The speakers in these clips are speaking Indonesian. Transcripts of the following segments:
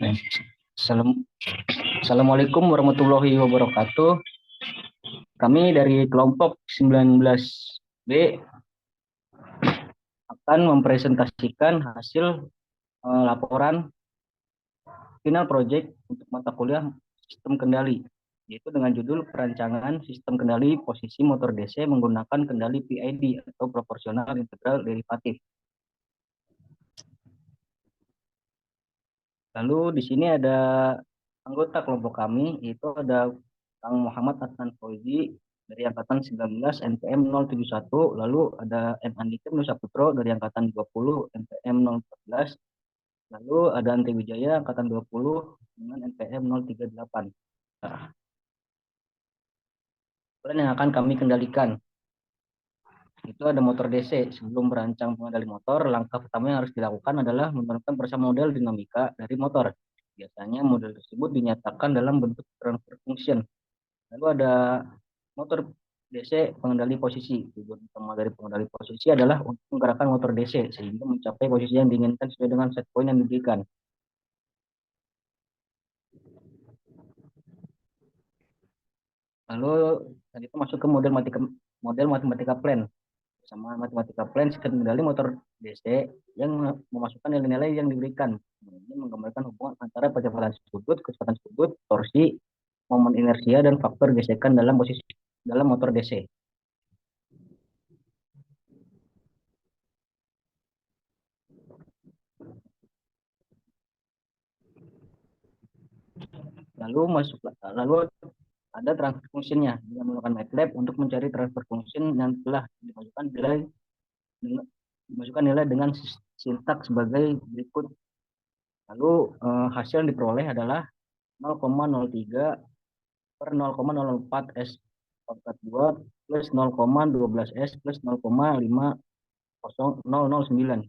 Assalam- Assalamualaikum warahmatullahi wabarakatuh. Kami dari kelompok 19B akan mempresentasikan hasil laporan final project untuk mata kuliah sistem kendali, yaitu dengan judul perancangan sistem kendali posisi motor DC menggunakan kendali PID atau proporsional integral derivatif. Lalu di sini ada anggota kelompok kami, yaitu ada Kang Muhammad Adnan Fauzi dari angkatan 19 NPM 071, lalu ada M Andika Nusa Putro dari angkatan 20 NPM 014, lalu ada Ante Wijaya angkatan 20 dengan NPM 038. Nah, yang akan kami kendalikan itu ada motor DC. Sebelum merancang pengendali motor, langkah pertama yang harus dilakukan adalah menentukan bersama model dinamika dari motor. Biasanya model tersebut dinyatakan dalam bentuk transfer function. Lalu ada motor DC pengendali posisi. Tujuan utama dari pengendali posisi adalah untuk menggerakkan motor DC sehingga mencapai posisi yang diinginkan sesuai dengan set point yang diberikan. Lalu tadi itu masuk ke model matematika plan. Sama matematika plan sistem kendali motor DC yang memasukkan nilai-nilai yang diberikan. Ini menggambarkan hubungan antara percepatan sudut, kecepatan sudut, torsi, momen inersia, dan faktor gesekan dalam posisi dalam motor DC. Lalu ada transfer function-nya dengan menggunakan MATLAB untuk mencari transfer function yang telah dimasukkan nilai dengan sintak sebagai berikut. Lalu hasil yang diperoleh adalah 0,03 per 0,04 S pangkat 2 plus 0,12 S plus 0,5009.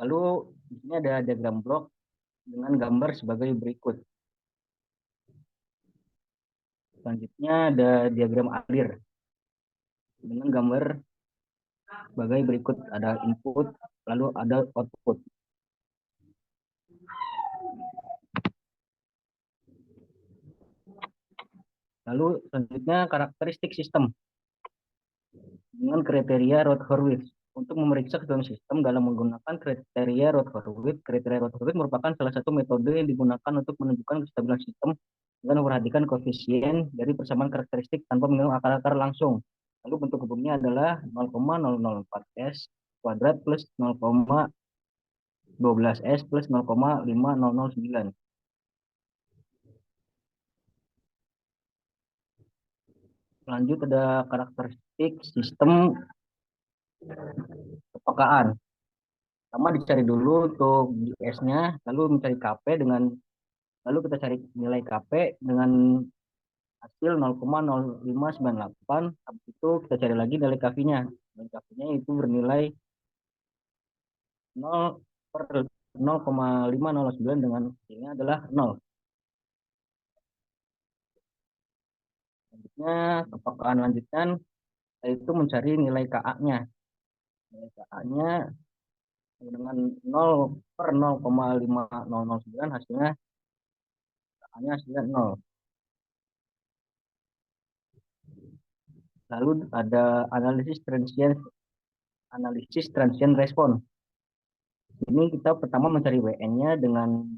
Lalu di sini ada diagram blok dengan gambar sebagai berikut. Selanjutnya ada diagram alir dengan gambar sebagai berikut. Ada input, lalu ada output. Lalu selanjutnya karakteristik sistem dengan kriteria Rutherford. Untuk memeriksa keseluruhan sistem dalam menggunakan kriteria Rutherford, kriteria Rutherford merupakan salah satu metode yang digunakan untuk menunjukkan kestabilan sistem dengan memperhatikan koefisien dari persamaan karakteristik tanpa menggunakan akar-akar langsung. Lalu bentuk hubungnya adalah 0,004 S kuadrat plus 0,12 S plus 0,5009. Lanjut ada karakteristik sistem kepekaan. Pertama dicari dulu untuk GS-nya, lalu mencari KP lalu kita cari nilai KP dengan hasil 0,0598. Habis itu kita cari lagi nilai KV-nya. Nilai KV-nya itu bernilai 0 per 0,509 dengan hasilnya adalah 0. Selanjutnya kepekaan lanjutan yaitu mencari nilai KA-nya. Nilai KA-nya dengan 0 per 0,5009 hasilnya hasilnya 0. Lalu ada analisis transient respon. Ini kita pertama mencari WN-nya dengan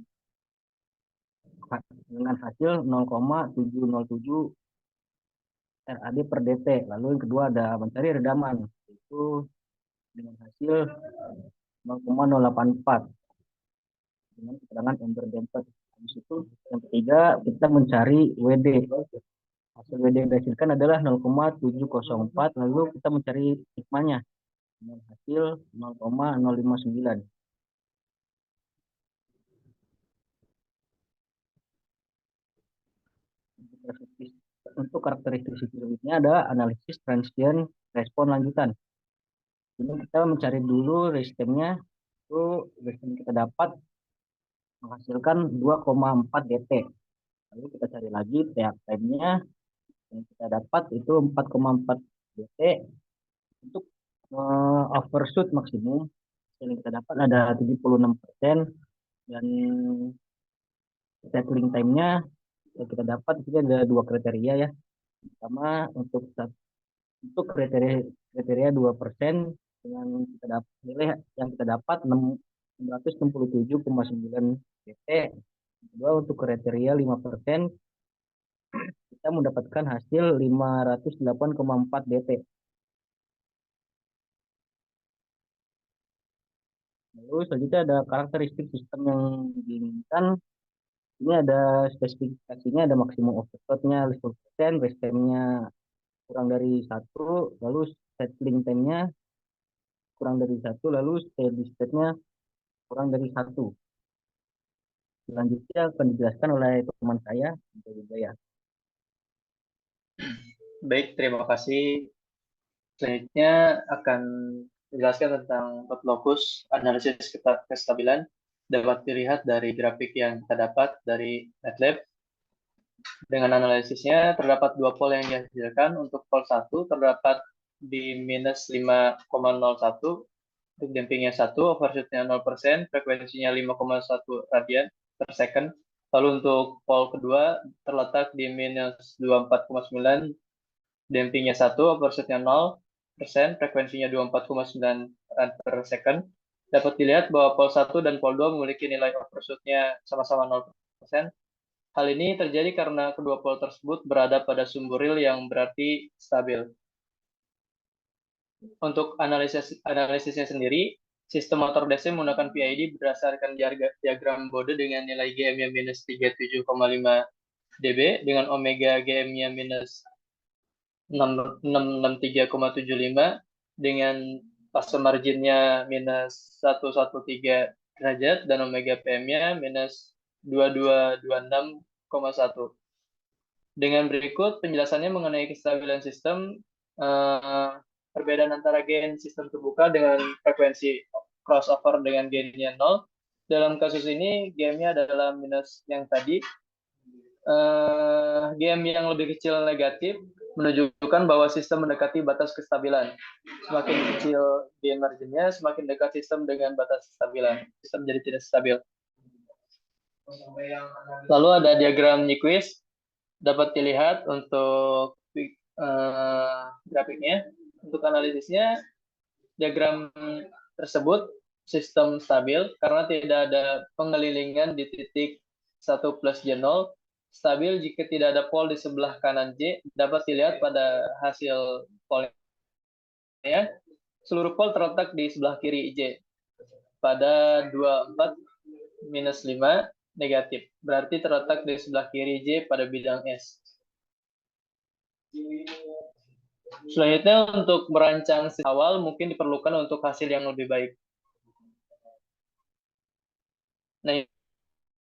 hasil 0,707 RAD per DT. Lalu yang kedua ada mencari redaman, itu dengan hasil 0,084 dengan keterangan ember damper. Habis itu yang ketiga kita mencari WD. Hasil WD yang dihasilkan adalah 0,704, lalu kita mencari sigmanya dengan hasil 0,059. Untuk karakteristik berikutnya ada analisis transient respon lanjutan. Ini kita mencari dulu resistemnya, itu resistem kita dapat menghasilkan 2,4 DT. Lalu kita cari lagi react time-nya yang kita dapat itu 4,4 DT. Untuk overshoot maksimum yang kita dapat ada 76%, dan settling time-nya yang kita dapat itu ada dua kriteria ya. Pertama, untuk kriteria 2% dengan kita dapat nilai yang kita dapat 667,9 DT. Kedua, untuk kriteria 5% kita mendapatkan hasil 508,4 DT. Lalu selanjutnya ada karakteristik sistem yang diinginkan. Ini ada spesifikasinya, ada maksimum overload-nya 10%, rest time-nya kurang dari satu, lalu settling time-nya kurang dari satu, lalu steady state-nya kurang dari satu. Selanjutnya akan dijelaskan oleh teman saya, ya. Baik, terima kasih. Selanjutnya akan menjelaskan tentang root locus analisis kestabilan. Dapat dilihat dari grafik yang kita dapat dari MATLAB. Dengan analisisnya, terdapat dua pol yang dihasilkan. Untuk pol 1 terdapat di minus 5,01, untuk dampingnya 1, overshootnya 0%, frekuensinya 5,1 radian per second. Lalu untuk pol kedua terletak di minus 24,9, dampingnya 1, overshootnya 0%, frekuensinya 24,9 rad per second. Dapat dilihat bahwa pol 1 dan pol 2 memiliki nilai overshootnya sama-sama 0%. Hal ini terjadi karena kedua pol tersebut berada pada sumbu real yang berarti stabil. Untuk analisisnya sendiri, sistem motor DC menggunakan PID berdasarkan diagram Bode dengan nilai GM-nya minus 37,5 dB, dengan omega GM-nya minus 663,75, dengan fase marginnya minus 113 derajat, dan omega PM-nya minus 2226,1. Dengan berikut penjelasannya mengenai kestabilan sistem, perbedaan antara gain sistem terbuka dengan frekuensi crossover dengan gainnya 0. Dalam kasus ini, GM-nya adalah minus yang tadi. GM yang lebih kecil negatif menunjukkan bahwa sistem mendekati batas kestabilan. Semakin kecil gain marginnya, semakin dekat sistem dengan batas kestabilan. Sistem jadi tidak stabil. Lalu ada diagram Nyquist. Dapat dilihat untuk grafiknya. Untuk analisisnya, diagram tersebut sistem stabil karena tidak ada pengelilingan di titik 1 plus J0. Stabil jika tidak ada pol di sebelah kanan J. Dapat dilihat pada hasil polnya. Seluruh pol terletak di sebelah kiri J. Pada 24 minus 5 negatif. Berarti terletak di sebelah kiri J pada bidang S. Selanjutnya, untuk merancang awal mungkin diperlukan untuk hasil yang lebih baik. Nah,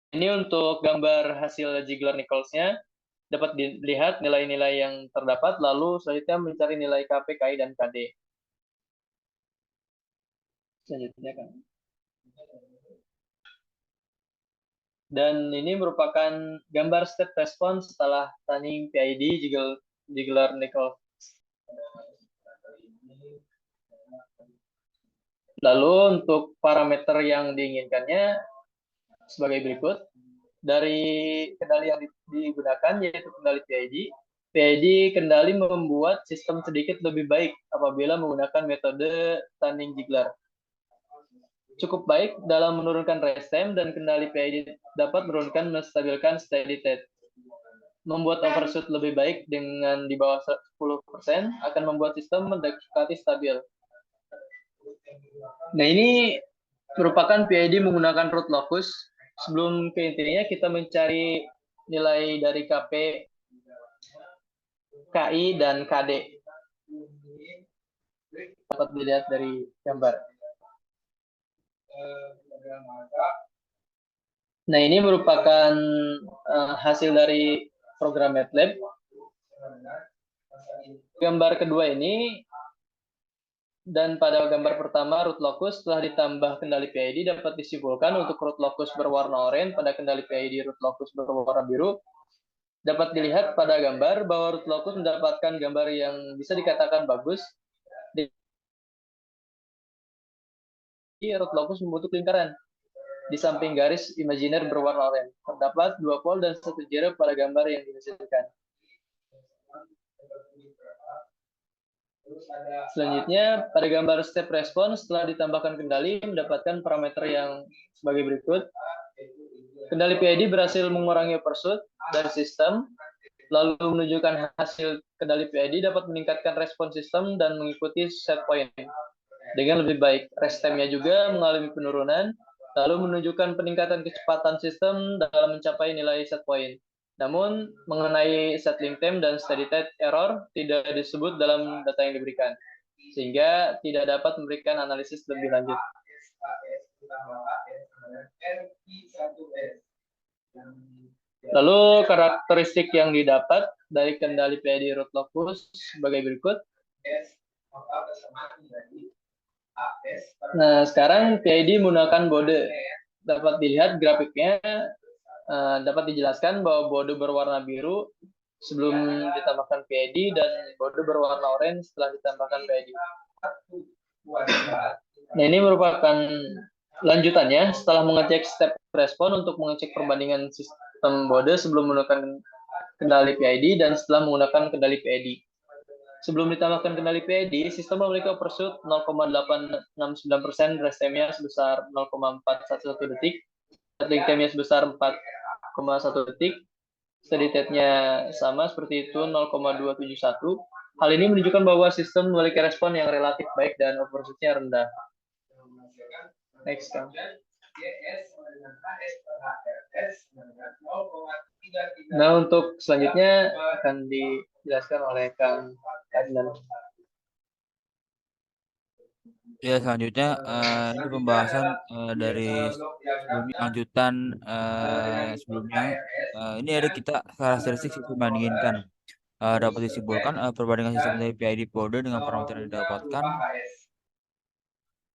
ini untuk gambar hasil Ziegler-Nichols-nya. Dapat dilihat nilai-nilai yang terdapat, lalu selanjutnya mencari nilai KP, KI, dan KD. Selanjutnya kan. Dan ini merupakan gambar step response setelah running PID Ziegler-Nichols. Lalu untuk parameter yang diinginkannya sebagai berikut. Dari kendali yang digunakan, yaitu kendali PID. PID kendali membuat sistem sedikit lebih baik apabila menggunakan metode Dunning-Ziegler. Cukup baik dalam menurunkan rest time, dan kendali PID dapat menurunkan menstabilkan steady state. Membuat overshoot lebih baik dengan di bawah 10% akan membuat sistem mendekati stabil. Nah, ini merupakan PID menggunakan root locus. Sebelum ke intinya, kita mencari nilai dari KP, KI, dan KD. Dapat dilihat dari gambar. Nah, ini merupakan hasil dari program MATLAB. Gambar kedua ini, dan pada gambar pertama root locus telah ditambah kendali PID, dapat disimpulkan untuk root locus berwarna oranye pada kendali PID root locus berwarna biru. Dapat dilihat pada gambar bahwa root locus mendapatkan gambar yang bisa dikatakan bagus root locus membentuk lingkaran. Di samping garis imajiner berwarna oranye, terdapat 2 pol dan 1 zero pada gambar yang dihasilkan. Selanjutnya, pada gambar step respon setelah ditambahkan kendali mendapatkan parameter yang sebagai berikut. Kendali PID berhasil mengurangi overshoot dari sistem, lalu menunjukkan hasil kendali PID dapat meningkatkan respon sistem dan mengikuti set point dengan lebih baik. Rest time-nya juga mengalami penurunan, lalu menunjukkan peningkatan kecepatan sistem dalam mencapai nilai set point. Namun, mengenai settling time dan steady state error tidak disebut dalam data yang diberikan, sehingga tidak dapat memberikan analisis lebih lanjut. Lalu, karakteristik yang didapat dari kendali PID root locus sebagai berikut. Nah, sekarang PID menggunakan bode. Dapat dilihat grafiknya, dapat dijelaskan bahwa bode berwarna biru sebelum ditambahkan PID dan bode berwarna oranye setelah ditambahkan PID. Nah, ini merupakan lanjutannya setelah mengecek step respon untuk mengecek perbandingan sistem bode sebelum menggunakan kendali PID dan setelah menggunakan kendali PID. Sebelum ditambahkan kendali PID, sistem memiliki overshoot 0,869%, rest time-nya sebesar 0,411 detik, settling time-nya sebesar 4,1 detik, steady state-nya sama seperti itu 0,271. Hal ini menunjukkan bahwa sistem memiliki respon yang relatif baik dan overshoot-nya rendah. Next, Kang. Nah, untuk selanjutnya akan dijelaskan oleh Kang Adnan. Ya, selanjutnya ini pembahasan dari sebelumnya, lanjutan sebelumnya. Ini ada kita karakteristik sistem yang diinginkan. Dapat disimpulkan perbandingan sistem dari PID bode dengan parameter yang didapatkan,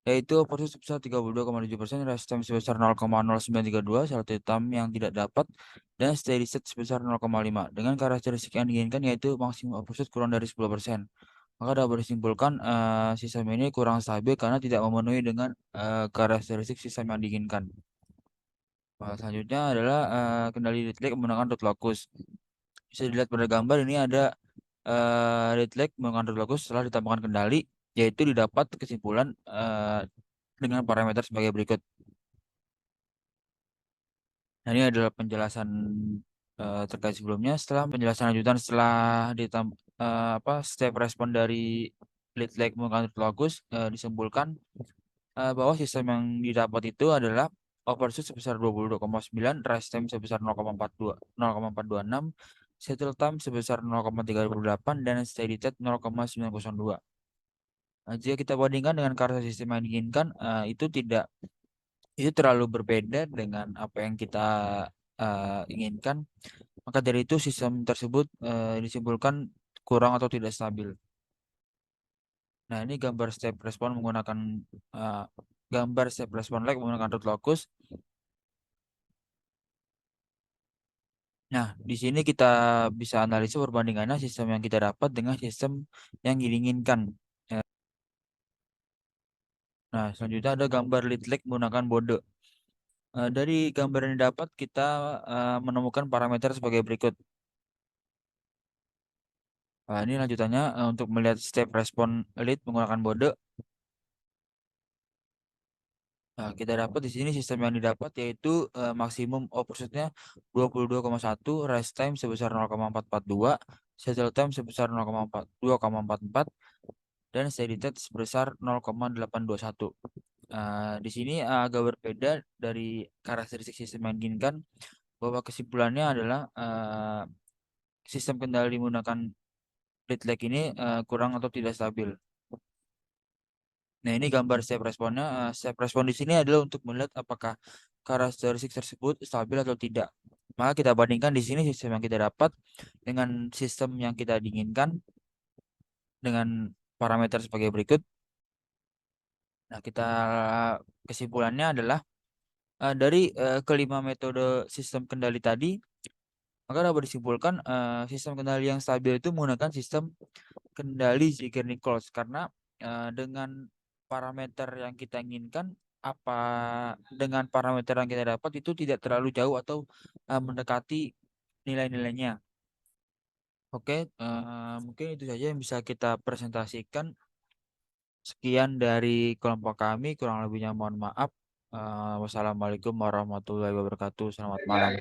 yaitu overshoot sebesar 32,7%, rest time sebesar 0,0932, saldo time yang tidak dapat, dan steady state sebesar 0,5. Dengan karakteristik yang diinginkan yaitu maksimum overshoot kurang dari 10%. Maka dapat disimpulkan sistem ini kurang stabil karena tidak memenuhi dengan karakteristik sistem yang diinginkan. Selanjutnya adalah kendali lead lag menggunakan root locus. Bisa dilihat pada gambar ini ada lead lag menggunakan root locus setelah ditambahkan kendali, yaitu didapat kesimpulan dengan parameter sebagai berikut. Nah, ini adalah penjelasan terkait sebelumnya. Setelah penjelasan lanjutan setelah ditambah step respon dari lead lag menggunakan root locus, disimpulkan bahwa sistem yang didapat itu adalah overshoot sebesar 22,9, rest time sebesar 0,426, settle time sebesar 0,328, dan steady state 0,902. Jika kita bandingkan dengan karakteristik sistem yang diinginkan, itu terlalu berbeda dengan apa yang kita inginkan. Maka dari itu sistem tersebut disimpulkan kurang atau tidak stabil. Nah, ini gambar step respon menggunakan gambar step respon lag menggunakan root locus. Nah, di sini kita bisa analisis perbandingannya sistem yang kita dapat dengan sistem yang diinginkan. Nah, selanjutnya ada gambar lead lag menggunakan bode. Dari gambar yang didapat kita menemukan parameter sebagai berikut. Ini lanjutannya untuk melihat step respon lead menggunakan bode. Nah, kita dapat di sini sistem yang didapat yaitu maksimum overshoot-nya 22,1, rest time sebesar 0,442, settle time sebesar 2,44, dan steady state sebesar 0,821. Di sini agak berbeda dari karakteristik sistem yang diinginkan, bahwa kesimpulannya adalah sistem kendali menggunakan lead lag ini kurang atau tidak stabil. Nah, ini gambar step responnya. Step respon di sini adalah untuk melihat apakah karakteristik tersebut stabil atau tidak. Maka kita bandingkan di sini sistem yang kita dapat dengan sistem yang kita inginkan dengan parameter sebagai berikut. Nah, kesimpulannya adalah dari kelima metode sistem kendali tadi, maka dapat disimpulkan sistem kendali yang stabil itu menggunakan sistem kendali Ziegler-Nichols karena dengan parameter yang kita inginkan apa dengan parameter yang kita dapat itu tidak terlalu jauh atau mendekati nilai-nilainya. Oke, mungkin itu saja yang bisa kita presentasikan. Sekian dari kelompok kami, kurang lebihnya mohon maaf. Wassalamualaikum warahmatullahi wabarakatuh. Selamat malam.